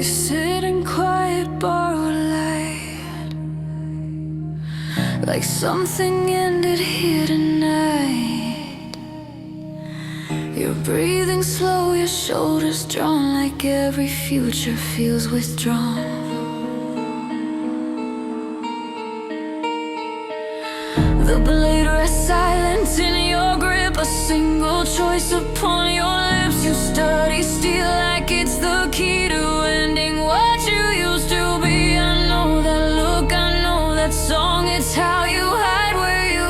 You sit in quiet, borrowed light, like something ended here tonight. You're breathing slow, your shoulders drawn, like every future feels withdrawn. The blade rests silent in your grip, a single choice upon your lips. You study steel like it's the key to ending what you used to be. I know that look, I know that song, it's how you hide where you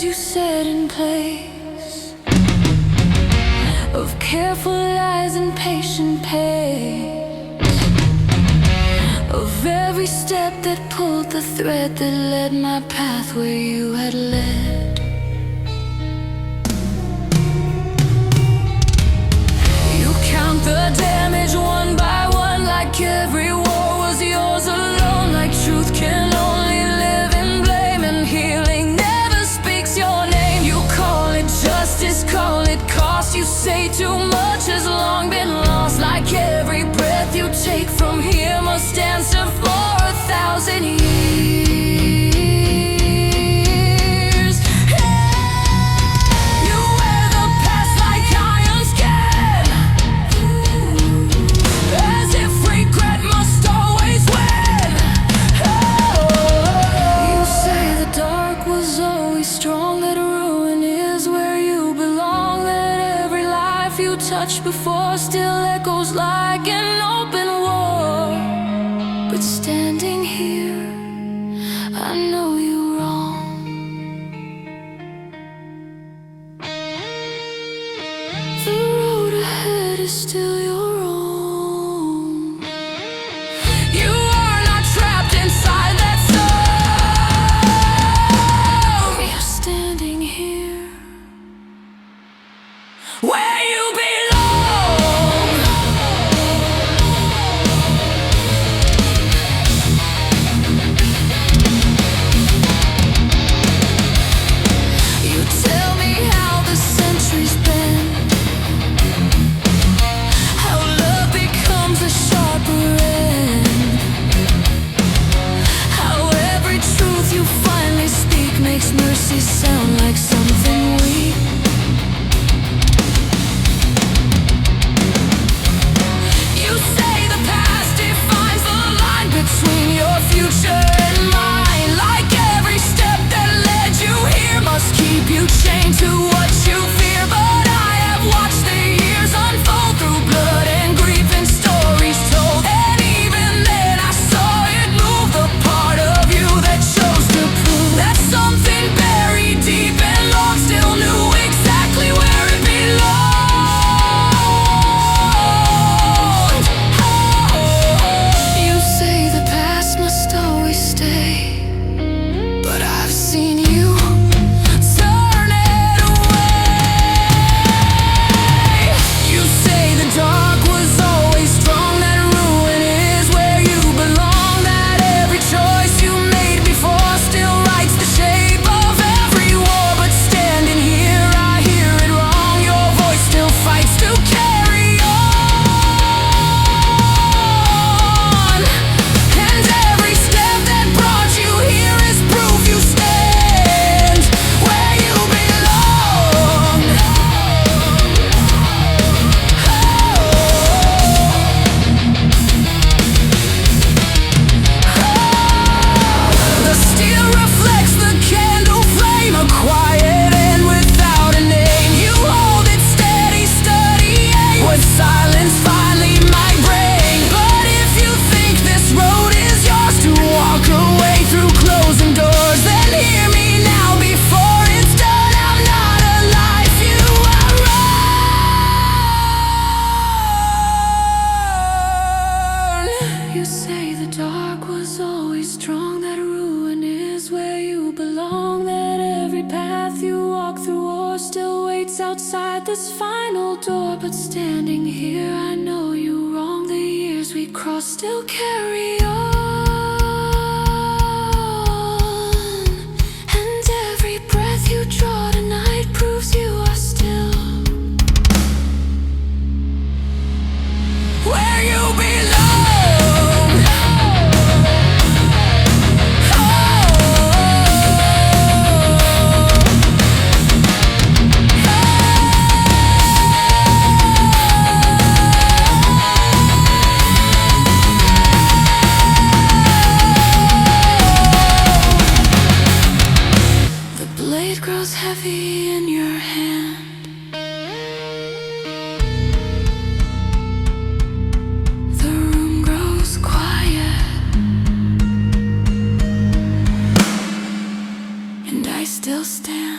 you set in place, of careful lies and patient pace, of every step that pulled the thread that led my path where you had led. You count the damage one by one, like every war was yours alone, like truth can only live in blame and healing. Justice, call it cost. You say too much has long been lost, like every breath you take from here must answer for 1,000 years. You wear the past like iron skin, as if regret must always win. You say the dark was always strong, that ruin is where you belong, that every life you touch before still echoes like an open war. But standing here, I know you're wrong. The road ahead is still your own. You are not trapped inside that zone. You're standing here where you belong. You tell me how the centuries bend, how love becomes a sharper end, how every truth you finally speak makes mercy sound like something weak. Between your future and mine, like every step that led you here must keep you chained to what you fear. But I have watched the years unfold through blood and grief and stories told, and even then I saw it move, the part of you that chose to prove that something buried deep and long still knew exactly where it belonged. Must always stay, but I've seen you turn it away. You say the dark was always strong, that ruin is where you belong, that every choice you made before still writes the shape of every war. But standing here, I hear it wrong. Your voice still fights to carry on. You say the dark was always strong, that ruin is where you belong, that every path you walk through or still waits waits outside this final door. But standing here, I know you wrong. The years we crossed still carry on. And every breath you draw tonight proves you are still where you belong. Blade grows heavy in your hand. The room grows quiet, and I still stand.